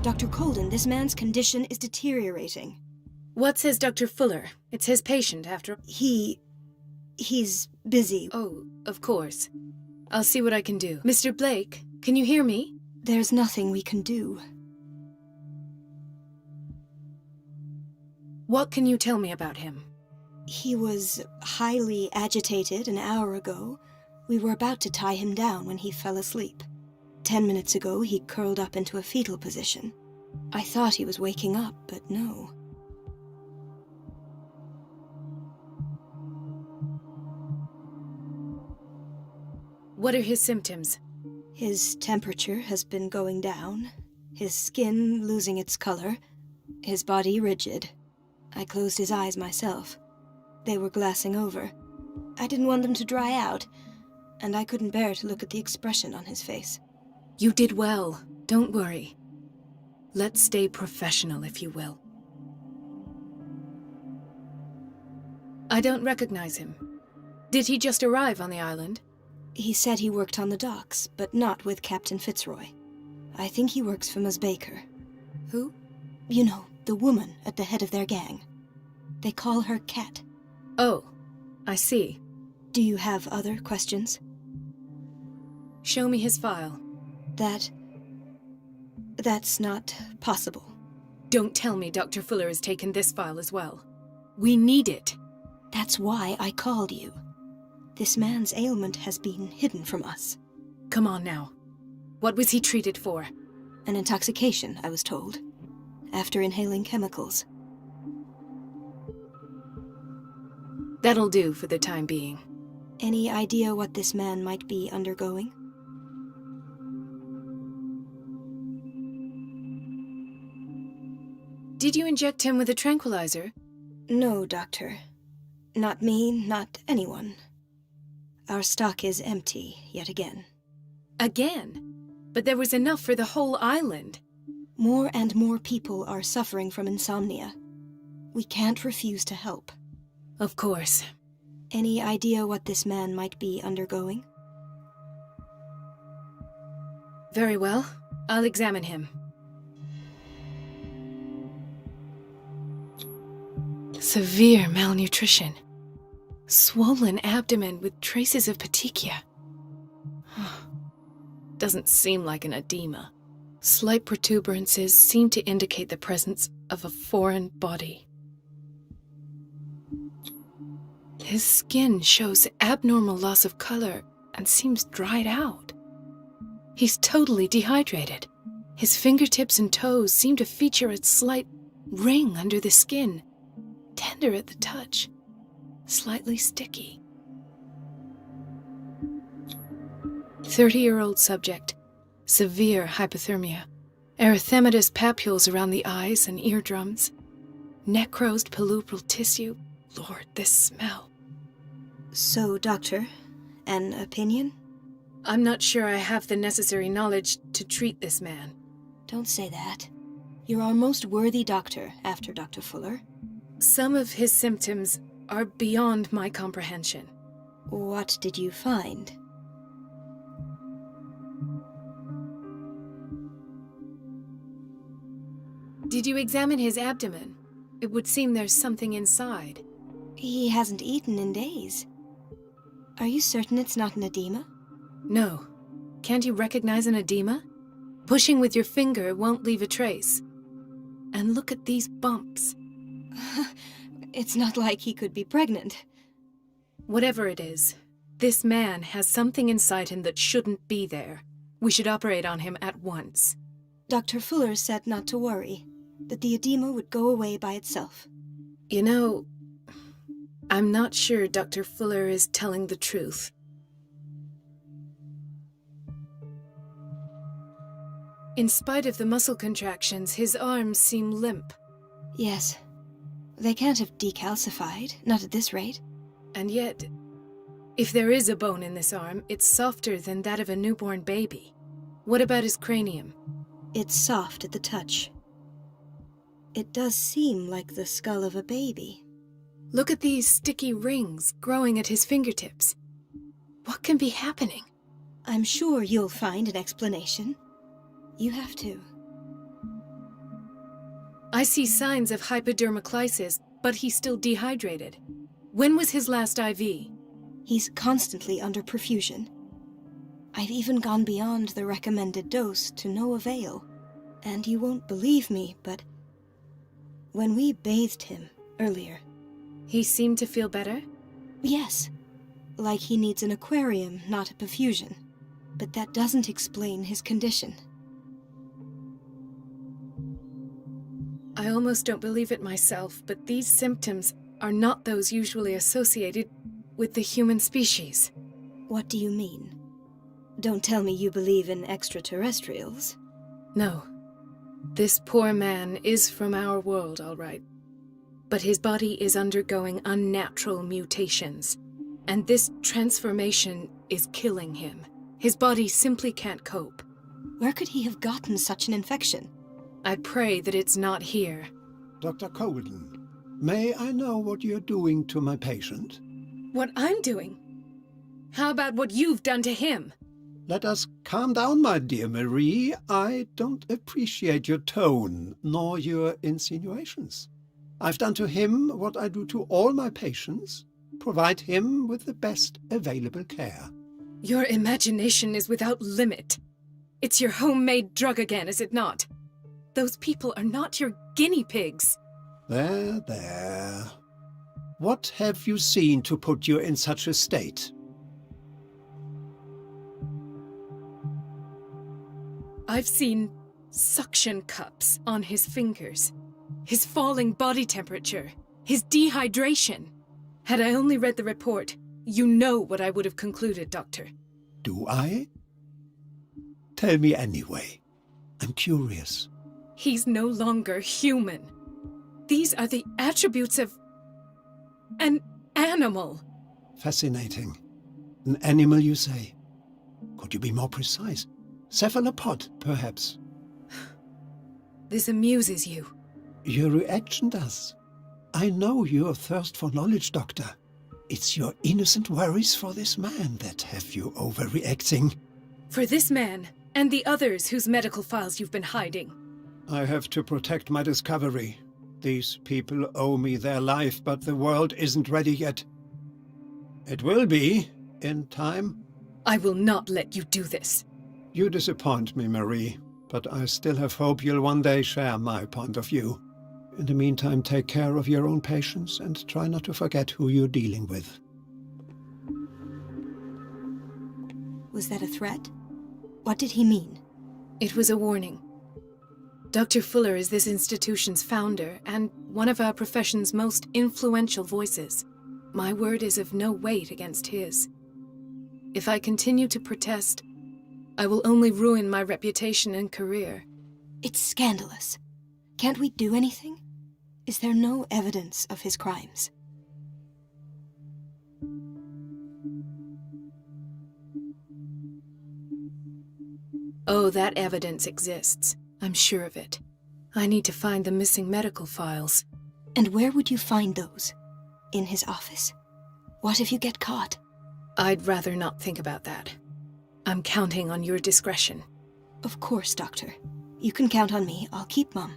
Dr. Colden, this man's condition is deteriorating. What says Dr. Fuller? It's his patient, after... He's busy. Oh, of course. I'll see what I can do. Mr. Blake, can you hear me? There's nothing we can do. What can you tell me about him? He was highly agitated an hour ago. We were about to tie him down when he fell asleep. 10 minutes ago, he curled up into a fetal position. I thought he was waking up, but no. What are his symptoms? His temperature has been going down, his skin losing its color, his body rigid. I closed his eyes myself. They were glassing over. I didn't want them to dry out, and I couldn't bear to look at the expression on his face. You did well. Don't worry. Let's stay professional, if you will. I don't recognize him. Did he just arrive on the island? He said he worked on the docks, but not with Captain Fitzroy. I think he works for Ms. Baker. Who? You know, the woman at the head of their gang. They call her Cat. Oh, I see. Do you have other questions? Show me his file. That's not possible. Don't tell me Dr. Fuller has taken this file as well. We need it. That's why I called you. This man's ailment has been hidden from us. Come on now. What was he treated for? An intoxication, I was told, after inhaling chemicals. That'll do for the time being. Any idea what this man might be undergoing? Did you inject him with a tranquilizer? No, Doctor. Not me, not anyone. Our stock is empty, yet again. Again? But there was enough for the whole island. More and more people are suffering from insomnia. We can't refuse to help. Of course. Any idea what this man might be undergoing? Very well. I'll examine him. Severe malnutrition. Swollen abdomen with traces of petechia. Doesn't seem like an edema. Slight protuberances seem to indicate the presence of a foreign body. His skin shows abnormal loss of color and seems dried out. He's totally dehydrated. His fingertips and toes seem to feature a slight ring under the skin, tender at the touch, slightly sticky. 30-year-old subject, severe hypothermia, erythematous papules around the eyes and eardrums, necrosed palpebral tissue. Lord, this smell. So, Doctor, an opinion? I'm not sure I have the necessary knowledge to treat this man. Don't say that. You're our most worthy doctor after Dr. Fuller. Some of his symptoms are beyond my comprehension. What did you find? Did you examine his abdomen? It would seem there's something inside. He hasn't eaten in days. Are you certain it's not an edema? No. Can't you recognize an edema? Pushing with your finger won't leave a trace. And look at these bumps. It's not like he could be pregnant. Whatever it is, this man has something inside him that shouldn't be there. We should operate on him at once. Dr. Fuller said not to worry, that the edema would go away by itself. You know, I'm not sure Dr. Fuller is telling the truth. In spite of the muscle contractions, his arms seem limp. Yes. They can't have decalcified, not at this rate. And yet, if there is a bone in this arm, it's softer than that of a newborn baby. What about his cranium? It's soft at the touch. It does seem like the skull of a baby. Look at these sticky rings growing at his fingertips. What can be happening? I'm sure you'll find an explanation. You have to. I see signs of hypodermoclysis, but he's still dehydrated. When was his last IV? He's constantly under perfusion. I've even gone beyond the recommended dose to no avail. And you won't believe me, but when we bathed him earlier... He seemed to feel better? Yes, like he needs an aquarium, not a perfusion. But that doesn't explain his condition. I almost don't believe it myself, but these symptoms are not those usually associated with the human species. What do you mean? Don't tell me you believe in extraterrestrials. No. This poor man is from our world, all right. But his body is undergoing unnatural mutations, and this transformation is killing him. His body simply can't cope. Where could he have gotten such an infection? I pray that it's not here. Dr. Colden, may I know what you're doing to my patient? What I'm doing? How about what you've done to him? Let us calm down, my dear Marie. I don't appreciate your tone, nor your insinuations. I've done to him what I do to all my patients, provide him with the best available care. Your imagination is without limit. It's your homemade drug again, is it not? Those people are not your guinea pigs. There, there. What have you seen to put you in such a state? I've seen suction cups on his fingers, his falling body temperature, his dehydration. Had I only read the report, you know what I would have concluded, Doctor. Do I? Tell me anyway. I'm curious. He's no longer human. These are the attributes of an animal. Fascinating. An animal, you say? Could you be more precise? Cephalopod, perhaps? This amuses you. Your reaction does. I know your thirst for knowledge, Doctor. It's your innocent worries for this man that have you overreacting. For this man, and the others whose medical files you've been hiding. I have to protect my discovery. These people owe me their life, but the world isn't ready yet. It will be, in time. I will not let you do this. You disappoint me, Marie, but I still have hope you'll one day share my point of view. In the meantime, take care of your own patients and try not to forget who you're dealing with. Was that a threat? What did he mean? It was a warning. Dr. Fuller is this institution's founder and one of our profession's most influential voices. My word is of no weight against his. If I continue to protest, I will only ruin my reputation and career. It's scandalous. Can't we do anything? Is there no evidence of his crimes? Oh, that evidence exists. I'm sure of it. I need to find the missing medical files. And where would you find those? In his office? What if you get caught? I'd rather not think about that. I'm counting on your discretion. Of course, Doctor. You can count on me. I'll keep mum.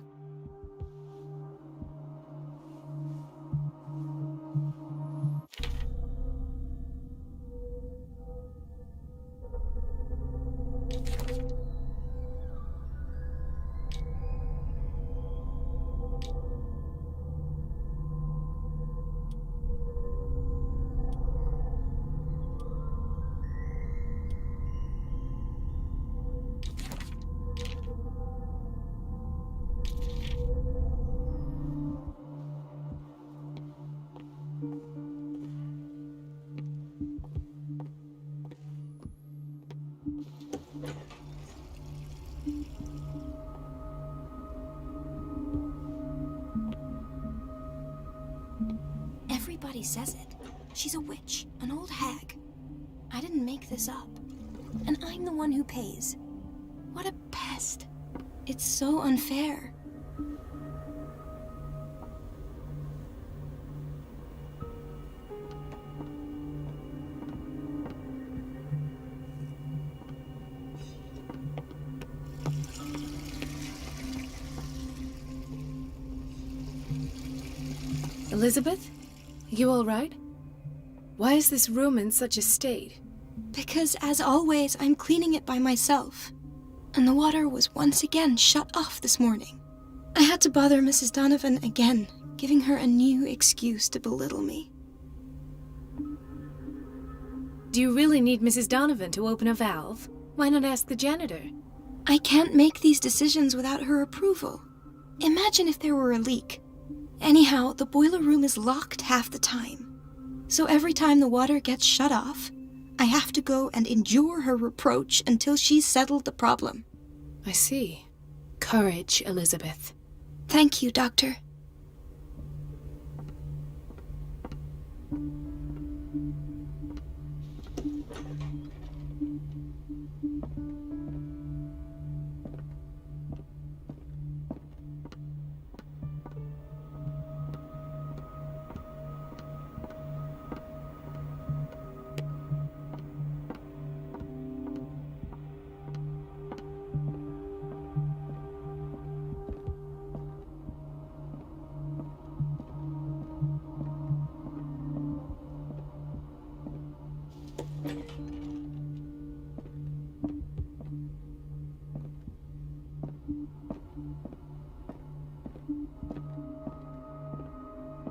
Everybody says it. She's a witch, an old hag. I didn't make this up. And I'm the one who pays. What a pest. It's so unfair. Elizabeth? You all right? Why is this room in such a state? Because, as always, I'm cleaning it by myself. And the water was once again shut off this morning. I had to bother Mrs. Donovan again, giving her a new excuse to belittle me. Do you really need Mrs. Donovan to open a valve? Why not ask the janitor? I can't make these decisions without her approval. Imagine if there were a leak. Anyhow, the boiler room is locked half the time. So every time the water gets shut off, I have to go and endure her reproach until she's settled the problem. I see. Courage, Elizabeth. Thank you, Doctor.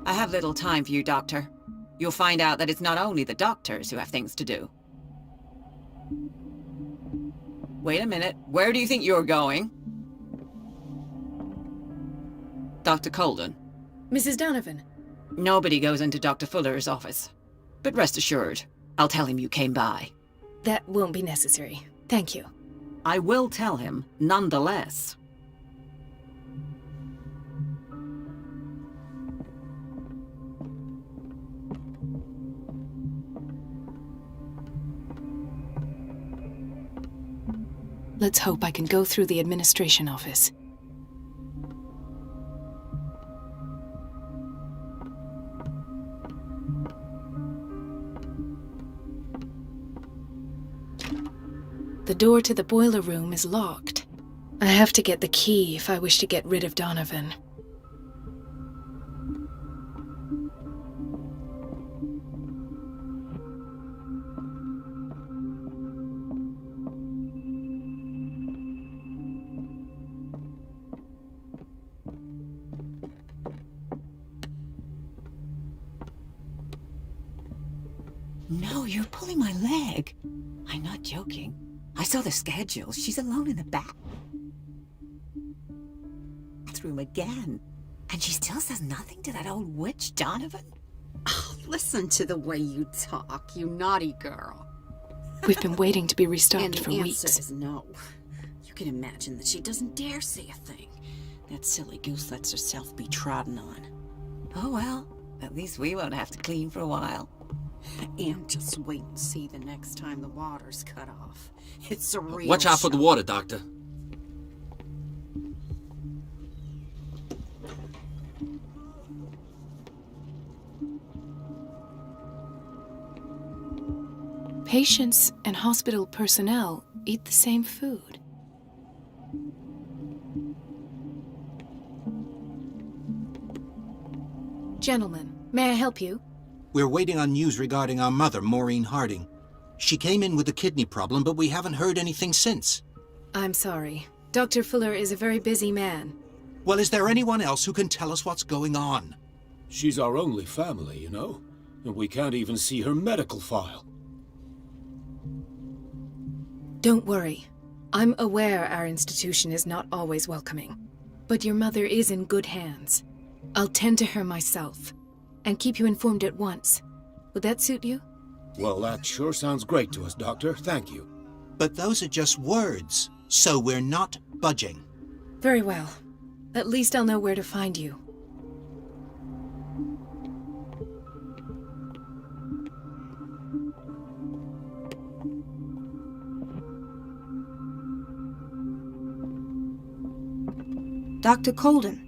I have little time for you, Doctor. You'll find out that it's not only the doctors who have things to do. Wait a minute. Where do you think you're going? Dr. Colden. Mrs. Donovan. Nobody goes into Dr. Fuller's office. But rest assured, I'll tell him you came by. That won't be necessary. Thank you. I will tell him, nonetheless. Let's hope I can go through the administration office. The door to the boiler room is locked. I have to get the key if I wish to get rid of Donovan. No, you're pulling my leg. I'm not joking. I saw the schedule. She's alone in the bathroom again. And she still says nothing to that old witch, Donovan? Oh, listen to the way you talk, you naughty girl. We've been waiting to be restocked And for the weeks. answer is no. You can imagine that she doesn't dare say a thing. That silly goose lets herself be trodden on. Oh well, at least we won't have to clean for a while. And just wait and see the next time the water's cut off. It's a real Watch out for the shock. water, Doctor. Patients and hospital personnel eat the same food. Gentlemen, may I help you? We're waiting on news regarding our mother, Maureen Harding. She came in with a kidney problem, but we haven't heard anything since. I'm sorry. Dr. Fuller is a very busy man. Well, is there anyone else who can tell us what's going on? She's our only family, you know, and we can't even see her medical file. Don't worry. I'm aware our institution is not always welcoming, but your mother is in good hands. I'll tend to her myself and keep you informed at once. Would that suit you? Well, that sure sounds great to us, Doctor. Thank you. But those are just words, so we're not budging. Very well. At least I'll know where to find you. Dr. Colden.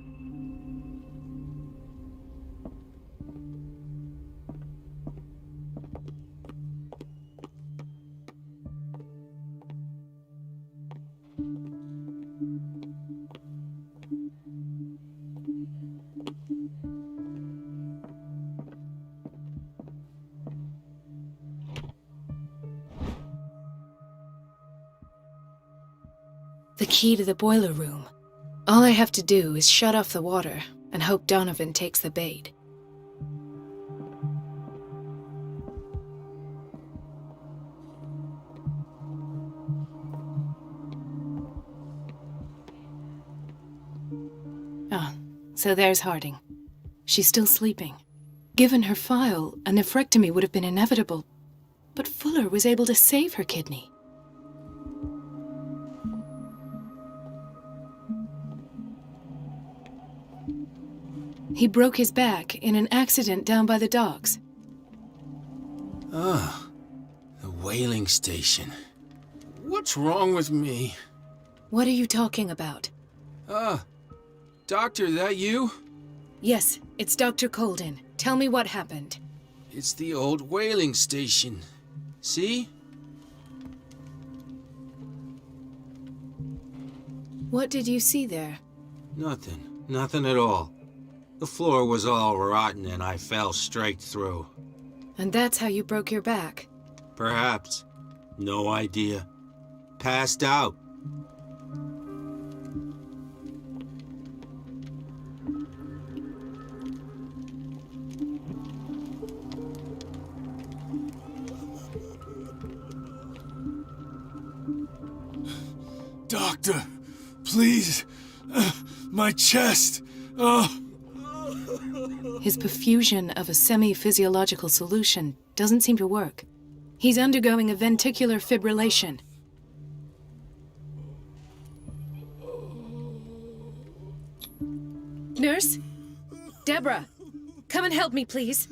key to the boiler room. All I have to do is shut off the water and hope Donovan takes the bait. Ah, so there's Harding. She's still sleeping. Given her file, a nephrectomy would have been inevitable, but Fuller was able to save her kidney. He broke his back in an accident down by the docks. Ah, the whaling station. What's wrong with me? What are you talking about? Doctor, that you? Yes, it's Dr. Colden. Tell me what happened. It's the old whaling station. See? What did you see there? Nothing. Nothing at all. The floor was all rotten and I fell straight through. And that's how you broke your back? Perhaps. No idea. Passed out. Doctor, please. My chest. His perfusion of a semi-physiological solution doesn't seem to work. He's undergoing a ventricular fibrillation. Nurse? Deborah, come and help me, please.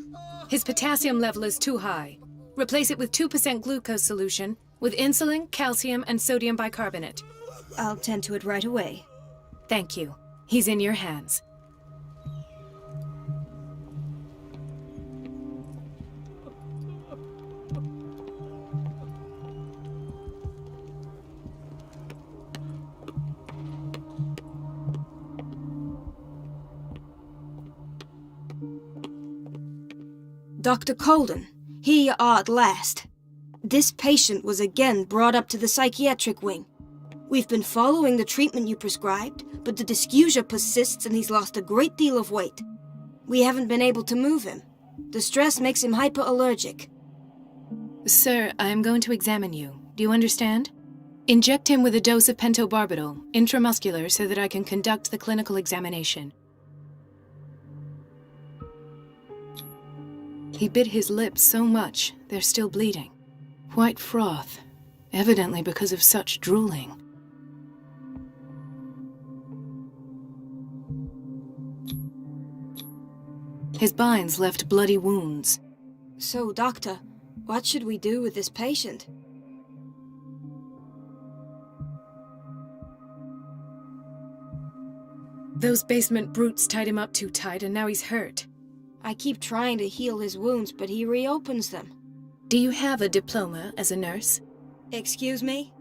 His potassium level is too high. Replace it with 2% glucose solution with insulin, calcium, and sodium bicarbonate. I'll tend to it right away. Thank you. He's in your hands. Dr. Colden, here you are at last. This patient was again brought up to the psychiatric wing. We've been following the treatment you prescribed, but the dysgeusia persists and he's lost a great deal of weight. We haven't been able to move him. The stress makes him hyperallergic. Sir, I am going to examine you. Do you understand? Inject him with a dose of pentobarbital, intramuscular, so that I can conduct the clinical examination. He bit his lips so much, they're still bleeding. White froth, evidently because of such drooling. His binds left bloody wounds. So, Doctor, what should we do with this patient? Those basement brutes tied him up too tight and now he's hurt. I keep trying to heal his wounds, but he reopens them. Do you have a diploma as a nurse? Excuse me?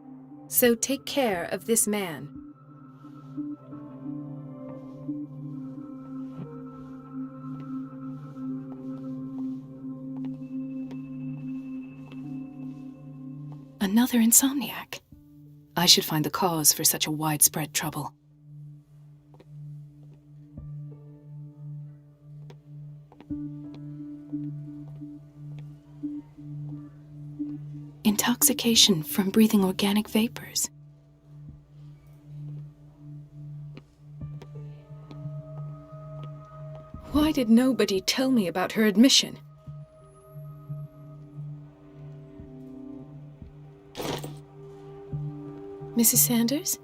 So take care of this man. Another insomniac. I should find the cause for such a widespread trouble. Intoxication from breathing organic vapors. Why did nobody tell me about her admission? Mrs. Sanders?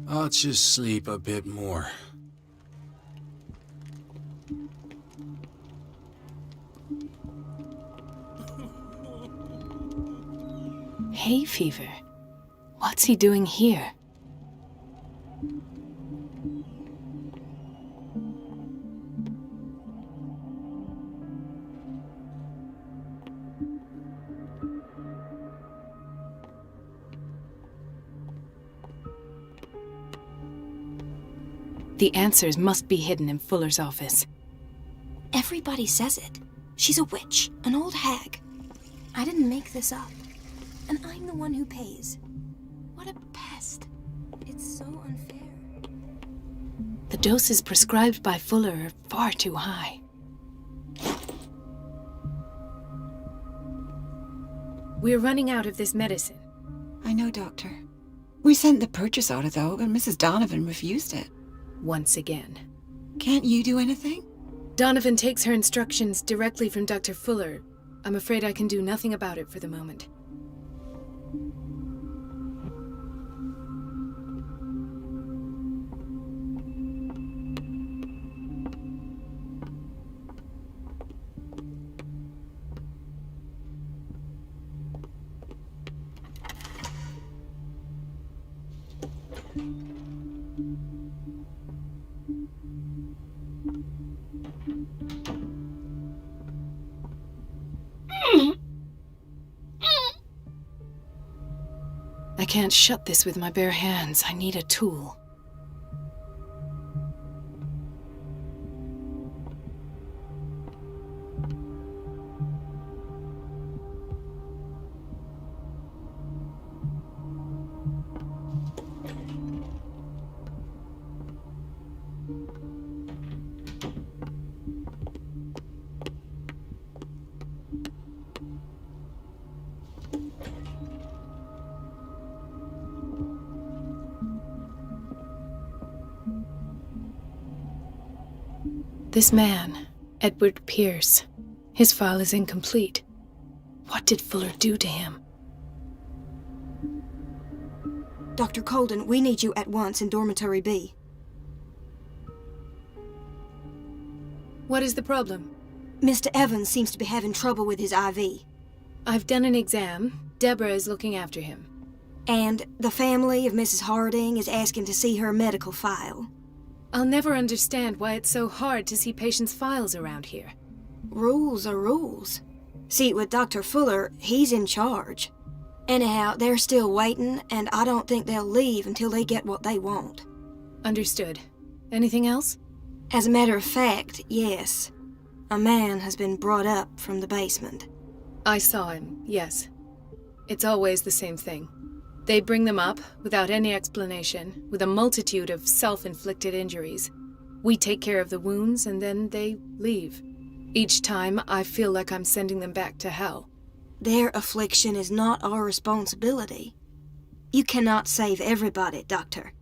I'll just sleep a bit more. Hay fever. What's he doing here? The answers must be hidden in Fuller's office. Everybody says it. She's a witch, an old hag. I didn't make this up. And I'm the one who pays. What a pest. It's so unfair. The doses prescribed by Fuller are far too high. We're running out of this medicine. I know, Doctor. We sent the purchase order, though, and Mrs. Donovan refused it. Once again. Can't you do anything? Donovan takes her instructions directly from Dr. Fuller. I'm afraid I can do nothing about it for the moment. I can't shut this with my bare hands. I need a tool. This man, Edward Pierce, his file is incomplete. What did Fuller do to him? Dr. Colden, we need you at once in Dormitory B. What is the problem? Mr. Evans seems to be having trouble with his IV. I've done an exam. Deborah is looking after him. And the family of Mrs. Harding is asking to see her medical file. I'll never understand why it's so hard to see patients' files around here. Rules are rules. See, with Dr. Fuller, he's in charge. Anyhow, they're still waiting, and I don't think they'll leave until they get what they want. Understood. Anything else? As a matter of fact, yes. A man has been brought up from the basement. I saw him, yes. It's always the same thing. They bring them up, without any explanation, with a multitude of self-inflicted injuries. We take care of the wounds, and then they leave. Each time, I feel like I'm sending them back to hell. Their affliction is not our responsibility. You cannot save everybody, Doctor.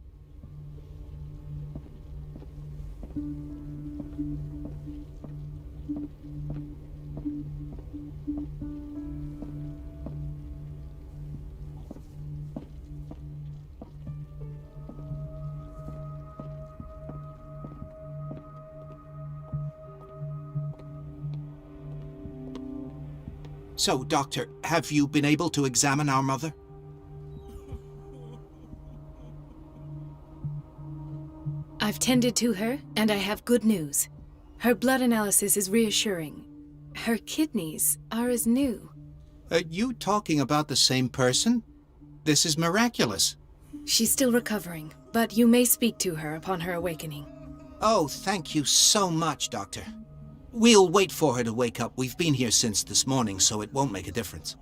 So, Doctor, have you been able to examine our mother? I've tended to her, and I have good news. Her blood analysis is reassuring. Her kidneys are as new. Are you talking about the same person? This is miraculous. She's still recovering, but you may speak to her upon her awakening. Oh, thank you so much, Doctor. We'll wait for her to wake up. We've been here since this morning, so it won't make a difference.